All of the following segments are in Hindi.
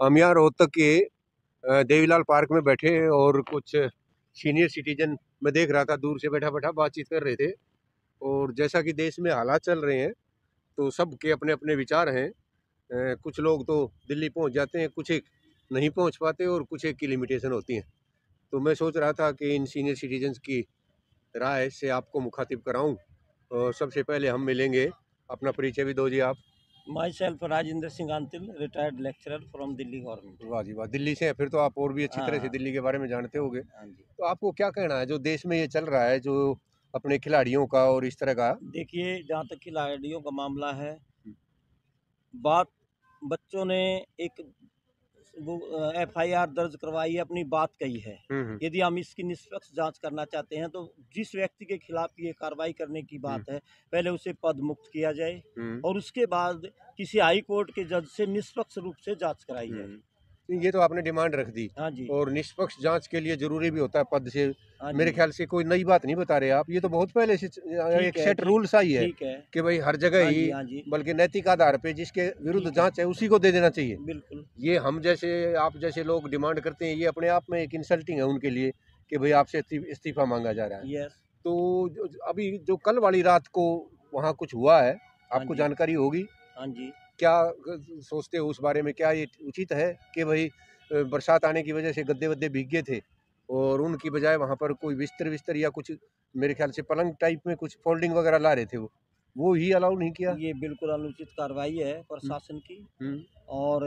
हम यहाँ रोहतक के देवीलाल पार्क में बैठे और कुछ सीनियर सिटीजन मैं देख रहा था, दूर से बैठा बैठा बातचीत कर रहे थे। और जैसा कि देश में हालात चल रहे हैं तो सबके अपने अपने विचार हैं। कुछ लोग तो दिल्ली पहुंच जाते हैं, कुछ एक नहीं पहुंच पाते और कुछ एक की लिमिटेशन होती है। तो मैं सोच रहा था कि इन सीनियर सिटीजन्स की राय से आपको मुखातिब कराऊं। और सबसे पहले हम मिलेंगे, अपना परिचय भी दो जी आप। My self Rajendra Singh Antil, retired lecturer from Delhi government. वाह जी वाह, दिल्ली से हैं फिर तो आप और भी अच्छी तरह से हाँ दिल्ली के बारे में जानते होंगे। हाँ जी। तो आपको क्या कहना है जो देश में ये चल रहा है, जो अपने खिलाड़ियों का और इस तरह का? देखिए, जहाँ तक खिलाड़ियों का मामला है, बात बच्चों ने एक वो एफआईआर दर्ज करवाई है, अपनी बात कही है। यदि हम इसकी निष्पक्ष जांच करना चाहते हैं तो जिस व्यक्ति के खिलाफ ये कार्रवाई करने की बात है, पहले उसे पद मुक्त किया जाए और उसके बाद किसी हाई कोर्ट के जज से निष्पक्ष रूप से जांच कराई जाए। ये तो आपने डिमांड रख दी। हाँ जी। और निष्पक्ष जांच के लिए जरूरी भी होता है पद से। हाँ मेरे जी। ख्याल से कोई नई बात नहीं बता रहे आप, ये तो बहुत पहले से एक है, सेट रूल सा ही है ठीक है कि भाई हर जगह हाँ ही, जी, हाँ जी। बल्कि नैतिक आधार पे जिसके विरुद्ध ठीक जांच है उसी को दे देना चाहिए। बिल्कुल। ये हम जैसे आप जैसे लोग डिमांड करते हैं, ये अपने आप में एक इंसल्टिंग है उनके लिए कि भाई आपसे इस्तीफा मांगा जा रहा है। यस। तो अभी जो कल वाली रात को वहाँ कुछ हुआ है, हाँ आपको जी। जानकारी होगी। हाँ जी। क्या सोचते हो उस बारे में? क्या ये उचित है कि भाई बरसात आने की वजह से गद्दे वद्दे भीग गए थे और उनकी बजाय वहाँ पर कोई बिस्तर विस्तर या कुछ, मेरे ख्याल से पलंग टाइप में कुछ फोल्डिंग वगैरह ला रहे थे, वो ही अलाउ नहीं किया? ये बिल्कुल अनुचित कार्रवाई है प्रशासन की। हम्म। और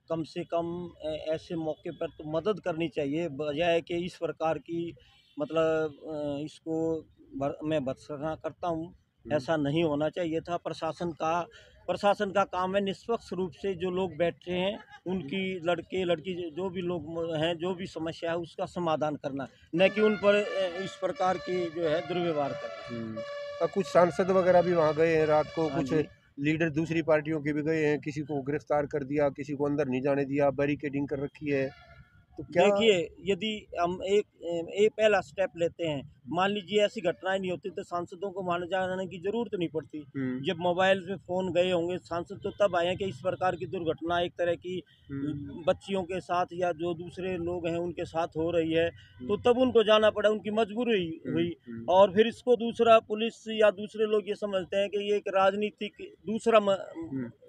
कम से कम ऐसे मौके पर तो मदद करनी चाहिए, बजाय कि इस प्रकार की मतलब इसको मैं भर्त्सना करता हूँ। ऐसा नहीं होना चाहिए था। प्रशासन का काम है निष्पक्ष रूप से जो लोग बैठे हैं उनकी लड़के लड़की जो भी लोग हैं, जो भी समस्या है उसका समाधान करना, न कि उन पर इस प्रकार की जो है दुर्व्यवहार करना। कुछ सांसद वगैरह भी वहाँ गए हैं रात को, हाँ कुछ जी। लीडर दूसरी पार्टियों के भी गए हैं, किसी को गिरफ्तार कर दिया, किसी को अंदर नहीं जाने दिया, बैरिकेडिंग कर रखी है। तो क्या? देखिए, यदि हम एक पहला स्टेप लेते हैं, मान लीजिए ऐसी घटनाएं नहीं होती तो सांसदों को माने जाने की जरूरत नहीं पड़ती। जब मोबाइल में फ़ोन गए होंगे सांसद तो तब आए हैं कि इस प्रकार की दुर्घटना एक तरह की बच्चियों के साथ या जो दूसरे लोग हैं उनके साथ हो रही है, तो तब उनको जाना पड़ा, उनकी मजबूरी हुई। और फिर इसको दूसरा पुलिस या दूसरे लोग ये समझते हैं कि ये एक राजनीतिक दूसरा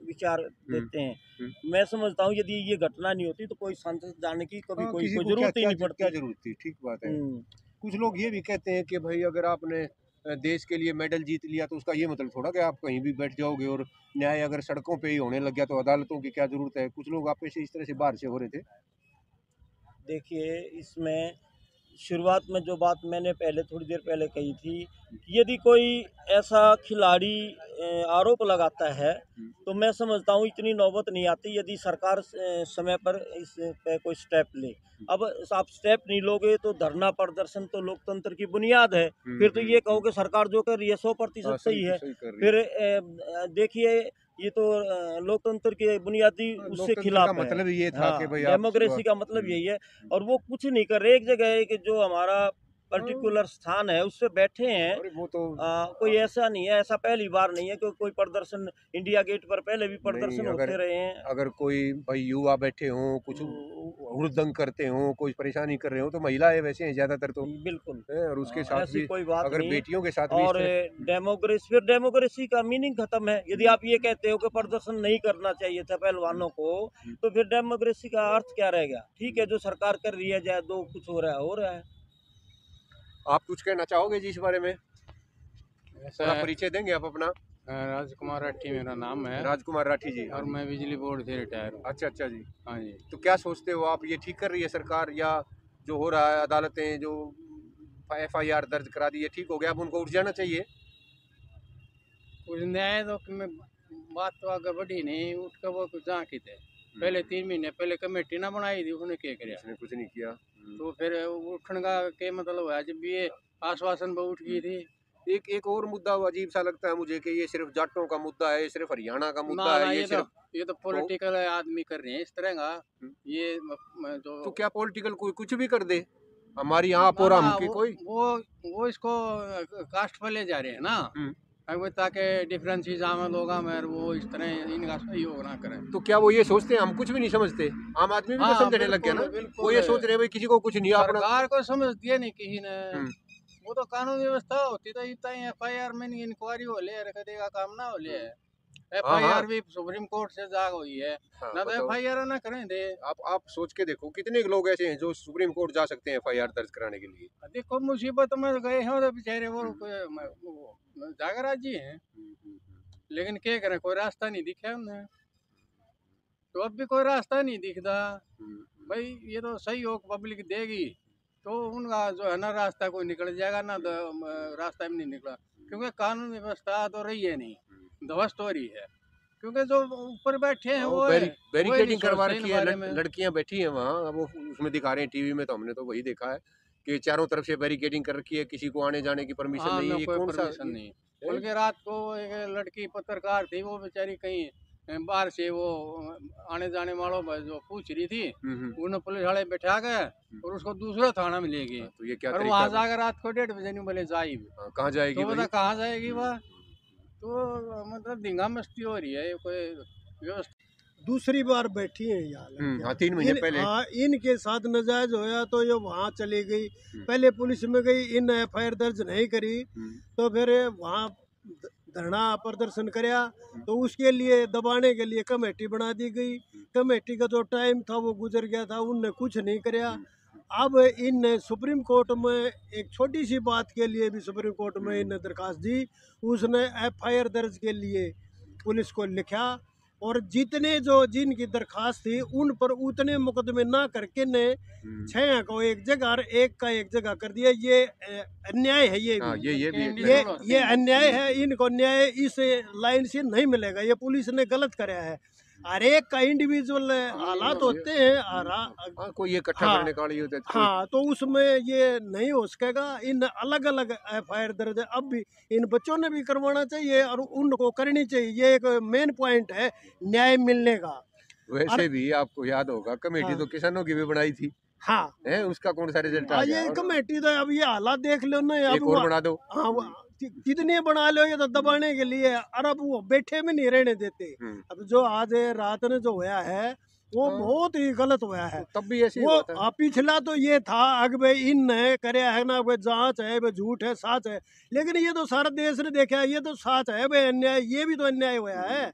विचार देते हैं। मैं समझता हूँ यदि ये घटना नहीं होती तो कोई सांसद जाने की कभी कोई किसी को जरूरत ही नहीं क्या पड़ती। जरूरत थी? ठीक बात है। कुछ लोग ये भी कहते हैं कि भाई अगर आपने देश के लिए मेडल जीत लिया तो उसका ये मतलब थोड़ा कि आप कहीं भी बैठ जाओगे, और न्याय अगर सड़कों पे ही होने लग गया तो अदालतों की क्या जरूरत है? कुछ लोग आप से इस तरह से बाहर से हो रहे थे। देखिए, इसमें शुरुआत में जो बात मैंने पहले थोड़ी देर पहले कही थी, यदि कोई ऐसा खिलाड़ी आरोप लगाता है तो मैं समझता हूँ इतनी नौबत नहीं आती यदि सरकार समय पर इस पे कोई स्टेप ले। अब आप स्टेप नहीं लोगे तो धरना प्रदर्शन तो लोकतंत्र की बुनियाद है। फिर तो ये कहो कि सरकार जो कर रही है 100% सही है। फिर देखिए, ये तो लोकतंत्र के बुनियादी उससे लोकतंत्र का खिलाफ है। मतलब ये था कि हाँ, भाई आप डेमोक्रेसी का मतलब यही है। और वो कुछ नहीं कर रहे, एक जगह है कि जो हमारा पर्टिकुलर स्थान है उस पे बैठे हैं। अरे वो तो कोई ऐसा नहीं है, ऐसा पहली बार नहीं है कि कोई प्रदर्शन इंडिया गेट पर पहले भी नहीं, प्रदर्शन अगर होते रहे हैं। अगर कोई भाई युवा बैठे हों, कुछ हुड़दंग करते हों, कोई परेशानी कर रहे हो, तो महिलाएं वैसे हैं ज्यादातर तो बिल्कुल। हैं, और उसके साथ ऐसी भी कोई बात अगर नहीं है। बेटियों के साथ भी इस और तरह। डेमोक्रेसी का मीनिंग खत्म है। यदि आप ये कहते हो कि प्रदर्शन नहीं करना चाहिए था पहलवानों को, तो फिर डेमोक्रेसी का अर्थ क्या रहेगा? ठीक है, जो सरकार कर रही है, चाहे जो कुछ हो रहा है। आप कुछ कहना चाहोगे जी इस बारे में? ऐसा थोड़ा परिचय देंगे आप अपना? राजकुमार राठी मेरा नाम है राजकुमार राठी जी। और मैं बिजली बोर्ड से रिटायर हूँ। अच्छा अच्छा जी। हाँ जी। तो क्या सोचते हो आप, ये ठीक कर रही है सरकार, या जो हो रहा है अदालतें जो एफआईआर दर्ज करा दी है, ठीक हो गया, अब उनको उठ जाना चाहिए? कुछ न्याय तो में बात तो आगे बढ़ी नहीं, उठ कर वो कुछ जहाँ की थे। पहले 3 महीने पहले कमेटी ना बनाई थी, उसने क्या किया? उसने कुछ नहीं किया। तो फिर उठने का क्या मतलब है? जब ये आश्वासन पर उठ गई थी। एक और मुद्दा अजीब सा लगता है मुझे कि ये सिर्फ जाटों का मुद्दा है, ये सिर्फ हरियाणा का ना मुद्दा ना, है, ये तो पॉलिटिकल आदमी कर रहे हैं इस तरह का। ये तो क्या पॉलिटिकल कोई कुछ भी कर दे हमारी यहाँ ना पोरा ना, की कोई? वो इसको कास्ट पर ले जा रहे हैं ना। अगर ताकि डिफरेंसेस आम लोगों में वो इस तरह इनका सहयोग ना करें। तो क्या वो ये सोचते हैं हम कुछ भी नहीं समझते? आम आदमी भी तो हाँ समझने लग गया ना। बिल्कुल वो ये बिल्कुल, सोच रहे हैं भाई किसी को कुछ नहीं अपना। सरकार को समझ दिया नहीं किसी ने। हम्म, वो तो कानून व्यवस्था होती तो इतना ही FIR में इंक्वायरी हो ले कदे का काम ना हो ले। हाँ हाँ FIR भी सुप्रीम कोर्ट से जाग हुई है हाँ ना, तो बताओ। FIR ना करें दे। आप सोच के देखो कितने लोग ऐसे हैं जो सुप्रीम कोर्ट जा सकते हैं FIR दर्ज कराने के लिए। देखो मुसीबत में गए हैं तो बेचारे वो हम्म, जागराज जी हैं, हम्म। लेकिन क्या करें, कोई रास्ता नहीं दिखा उन्हें। तो अब भी कोई रास्ता नहीं दिखता भाई। ये तो सहयोग पब्लिक देगी तो उनका जो है ना रास्ता कोई निकल जाएगा ना, तो रास्ता भी नहीं निकला, क्योंकि कानून व्यवस्था तो रही है नहीं, ध्वस्त हो रही है, क्योंकि जो ऊपर बैठे हैं हाँ, वो है, वो ही नहीं बैरिकेडिंग करवा सोचते इन रखी है, बारे में। लड़कियां बैठी हैं वहाँ। अब वो उसमें दिखा रहे हैं टीवी में, तो हमने तो वही देखा है कि चारों तरफ से बैरिकेडिंग कर रखी है, किसी को आने जाने की परमिशन हाँ नहीं ना, है। ये कोई कौन सा परमिशन नहीं। है? बल्कि रात को एक लड़की पत्रकार थी, वो बेचारी कहीं बाहर से वो आने जाने वालों पर जो पूछ रही थी, उन्हें पुलिस वाले बैठा गए और उसको दूसरा थाना में ले गए। तो ये क्या और तरीका वहां है? जाकर रात को 1:30 बजे नहीं बोले जाई, कहाँ जाएगी तो बता भाई? कहाँ जाएगी वह। तो मतलब धींगा मस्ती हो रही है, ये कोई व्यवस्था। दूसरी बार बैठी है यहाँ लड़कियां। हाँ 3 महीने पहले। हाँ, इनके साथ नाजायज होया तो ये वहाँ चली गई, पहले पुलिस में गई, इन FIR दर्ज नहीं करी, तो फिर वहाँ धरना प्रदर्शन कराया, तो उसके लिए दबाने के लिए कमेटी बना दी गई। कमेटी का जो टाइम था वो गुजर गया था, उनने कुछ नहीं कराया। अब इन सुप्रीम कोर्ट में एक छोटी सी बात के लिए भी सुप्रीम कोर्ट में इन दरखास्त दी, उसने FIR दर्ज के लिए पुलिस को लिखा, और जितने जो जिनकी दरखास्त थी उन पर उतने मुकदमे ना करके ने 6 को एक जगह और 1 का एक जगह कर दिया। ये अन्याय है। ये हाँ, भी ये भी ये अन्याय है। इनको न्याय इस लाइन से नहीं मिलेगा, ये पुलिस ने गलत कराया है। हर एक का इंडिविजुअल हालात होते हैं। हाँ, कोई इकट्ठा हाँ, करने का नहीं होता है, कोई- हाँ, तो उसमें ये नहीं हो सकेगा। इन अलग अलग FIR दर्ज है। अब भी इन बच्चों ने भी करवाना चाहिए और उनको करनी चाहिए। ये एक मेन पॉइंट है न्याय मिलने का। वैसे भी आपको याद होगा कमेटी हाँ, तो किसानों की भी बनाई थी, हाँ, है उसका कौन सा रिजल्ट आ गया? ये और कमेटी तो अब ये हालात देख लो ना। अब एक और बना दो। हाँ, कितने बना लो, ये तो दबाने के लिए। और अब वो बैठे में नहीं रहने देते। अब जो आज रात ने जो होया है वो हाँ। बहुत ही गलत होया है। तब भी ऐसे ही वो हुआ था। पिछला तो ये था अग भाई इन ने करे है ना, भाई जांच है, भाई झूठ है, सच है। लेकिन ये तो सारा देश ने देखा है, ये तो सच है भाई, अन्याय, ये भी तो अन्याय हुआ है।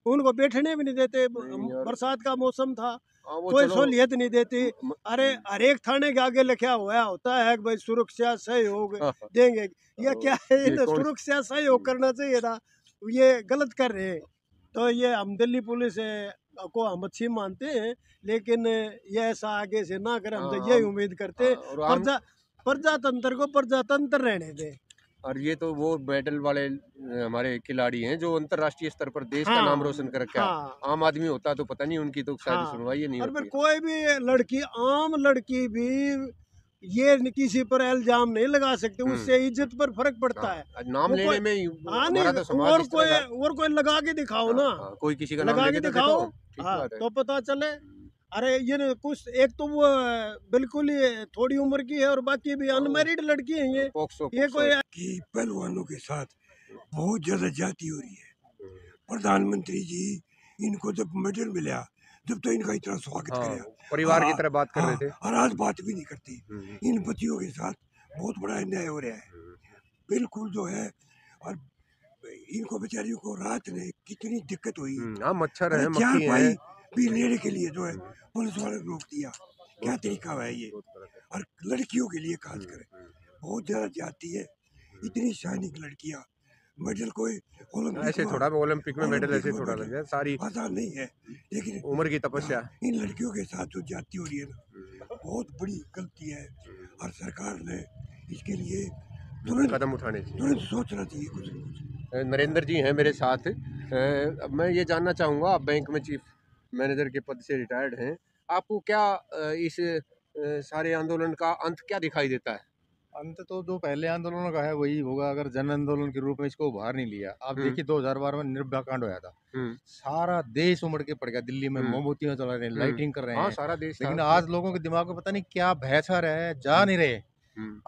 उनको बैठने भी नहीं देते। नहीं यार। बरसात का मौसम था, हाँ, वो कोई चलो सहूलियत नहीं देती। अरे हर एक थाने के आगे लिखा हुआ होता है कि भाई सुरक्षा सहयोग देंगे। ये क्या है? ये तो कौन- सुरक्षा सहयोग करना चाहिए था, ये गलत कर रहे हैं। तो ये हम दिल्ली पुलिस को हम अच्छी मानते हैं, लेकिन ये ऐसा आगे से ना करें। हम तो हाँ, यही उम्मीद करते हैं। और आम- प्रजातंत्र को प्रजातंत्र रहने दें। और ये तो वो मेडल वाले हमारे खिलाड़ी हैं जो अंतर्राष्ट्रीय स्तर पर देश का हाँ, नाम रोशन कर रखा है। हाँ, आम आदमी होता तो पता नहीं, उनकी तो शायद हाँ। सुनवाई ही नहीं और फिर होती। कोई भी लड़की, आम लड़की भी ये किसी पर इल्जाम नहीं लगा सकती, उससे इज्जत पर फर्क पड़ता है। हाँ, नाम वो लेने कोई- में ही हाँ, हमारा तो नहीं, समाज और इस तरह का- कोई लगा के दिखाओ ना। हाँ, कोई किसी का नाम लगा के लेके तो दिखाओ। देखो, ठीक हाँ, बात है। तो पता चले। अरे ये न कुछ, एक तो वो बिल्कुल ही थोड़ी उम्र की है और बाकी भी अनमैरिड लड़की है। ये पोक्सो कोई कि पहलवानों के साथ बहुत ज़्यादा जाति हो रही है। प्रधानमंत्री जी इनको जब मेडल मिला, जब तो इनका इतना स्वागत हाँ, किया, परिवार की हाँ, तरह बात कर रहे थे। और आज बात भी नहीं करती। इन बच्चियों के साथ बहुत बड़ा अन्याय हो रहा है, बिल्कुल जो है। और इनको बेचारियों को रात में कितनी दिक्कत हुई। हाँ, मच्छर अरे है, चार मक्खी पाई है। भी लेने के लिए जो है पुलिस वाले ने रोक दिया। क्या तरीका है ये? और लड़कियों के लिए खास कर बहुत ज़्यादा जाती है। इतनी शाइनिंग लड़कियाँ, मेडल कोई ऐसे थोड़ा ओलंपिक में मेडल ऐसे थोड़ा लग जाए, सारी आसान नहीं है, लेकिन उम्र की तपस्या। इन लड़कियों के साथ जो जाती हो रही है ना, बहुत बड़ी गलती है। और सरकार ने इसके लिए तुरंत कदम उठाने चाहिए। तुरंत सोचना चाहिए कुछ न कुछ। नरेंद्र जी हैं मेरे साथ। अब मैं ये जानना चाहूँगा, आप बैंक में चीफ मैनेजर के पद से रिटायर्ड हैं, आपको क्या इस सारे आंदोलन का अंत क्या दिखाई देता है? अंत तो जो पहले आंदोलनों का है वही होगा, अगर जन आंदोलन के रूप में इसको उभार नहीं लिया। आप देखिए 2012 में निर्भया कांड होया था, सारा देश उमड़ के पड़ गया। दिल्ली में मोमबत्तियां चला रहे हैं, लाइटिंग कर रहे हाँ, हैं, सारा देश लेकिन था। आज लोगों के दिमाग में पता नहीं क्या भय छा रहा है, जा नहीं रहे।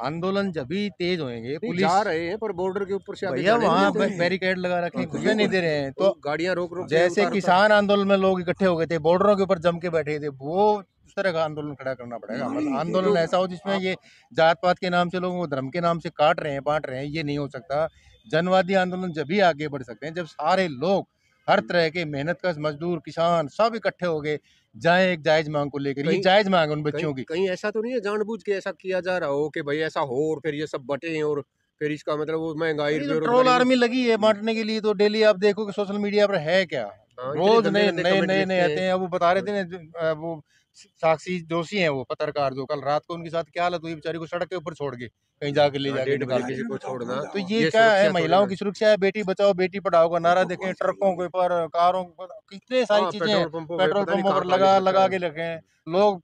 आंदोलन जब भी तेज होंगे, पुलिस जा रहे हैं पर बॉर्डर के ऊपर से आगे भैया जाने नहीं वहाँ देते हैं। बैरिकेड लगा रखे हैं, हाँ, घुसने नहीं दे रहे हैं। तो गाड़ियां रोक रोक के जैसे उतार- किसान आंदोलन में लोग इकट्ठे हो गए थे, बॉर्डरों के ऊपर जम के बैठे थे, वो उस तरह का आंदोलन खड़ा करना पड़ेगा। मतलब आंदोलन ऐसा हो जिसमें ये जात पात के नाम से लोगों को धर्म के नाम से काट रहे हैं, बांट रहे हैं, ये नहीं हो सकता। जनवादी आंदोलन जब भी आगे बढ़ सकते हैं जब सारे लोग, हर तरह के मेहनतकश मजदूर, किसान सब इकट्ठे हो गए जाए एक जायज मांग को लेकर। ये कहीं- जायज मांग है उन बच्चों की। कहीं ऐसा तो नहीं है जानबूझ के ऐसा किया जा रहा हो कि भाई ऐसा हो और फिर ये सब बटे और फिर इसका मतलब वो महंगाई ये तो बेरोजगारी ट्रोल में- आर्मी लगी है बांटने के लिए। तो डेली आप देखो कि सोशल मीडिया पर है क्या, हाँ, इतने रोज गंदे नए गंदे नए कमेंट नए लिखते नए हैं। आते हैं। अब वो बता रहे थे ना, वो साक्षी जोशी हैं, वो पत्रकार जो कल रात को उनके साथ क्या हालत हुई बेचारी को, सड़क के ऊपर छोड़ के कहीं जाके ले हाँ, जाके 1:30 निकाल बजे के। किसी को छोड़ना तो ये ये क्या सुरक्षा है, थोड़ी महिलाओं ना। की सुरक्षा है, बेटी बचाओ बेटी पढ़ाओ का नारा देखें, ट्रकों के ऊपर, कारों के ऊपर, कितने सारी हाँ, चीजें पेट्रोल पंपों पे पेट्रोल पता नहीं पंपों पर कहाँ लगा कहाँ लगा लिख के रखे हैं। लोग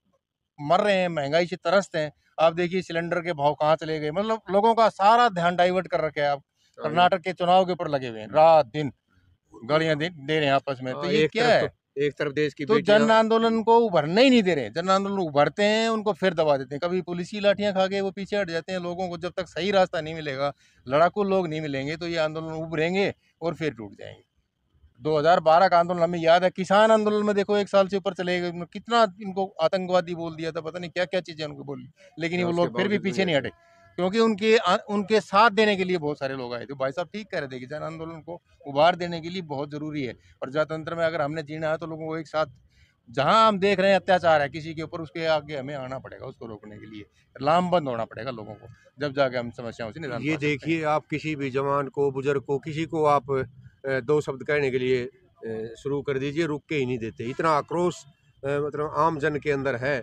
मर रहे हैं, महंगाई से तरसते हैं। आप देखिए सिलेंडर के भाव कहाँ चले गए। मतलब लोगों का सारा ध्यान डाइवर्ट कर रखे हैं। आप रखा है। कर्नाटक के चुनाव के ऊपर लगे हुए हैं, रात दिन गालियां दे रहे हैं आपस में। तो हाँ, ये क्या है? एक तरफ देश की तो बेटियां जन आंदोलन को उभरने ही नहीं दे रहे। जन आंदोलन उभरते हैं, उनको फिर दबा देते हैं। कभी पुलिस की लाठियां खा के वो पीछे हट जाते हैं। लोगों को जब तक सही रास्ता नहीं मिलेगा, लड़ाकू लोग नहीं मिलेंगे, तो ये आंदोलन उभरेंगे और फिर टूट जाएंगे। 2012 का आंदोलन हमें याद है। किसान आंदोलन में देखो 1 साल से ऊपर चले गए, कितना इनको आतंकवादी बोल दिया था, पता नहीं क्या क्या चीजें उनको बोली, लेकिन वो उसके लोग फिर भी बावजूद पीछे नहीं नहीं हटे, क्योंकि उनके साथ देने के लिए बहुत सारे लोग आए थे। भाई साहब ठीक कह रहे थे कि जन आंदोलन को उभार देने के लिए बहुत जरूरी है। प्रजातंत्र में अगर हमने जीना है तो लोगों को एक साथ, जहां हम देख रहे हैं अत्याचार है किसी के ऊपर, उसके आगे हमें आना पड़ेगा, उसको रोकने के लिए लामबंद होना पड़ेगा लोगों को, जब जाके हम समस्याओं से निदान ये पा सकते हैं। देखिए आप किसी भी जवान को, बुजुर्ग को, किसी को आप 2 शब्द कहने के लिए शुरू कर दीजिए, रुक के ही नहीं देते। इतना आक्रोश मतलब आम जन के अंदर है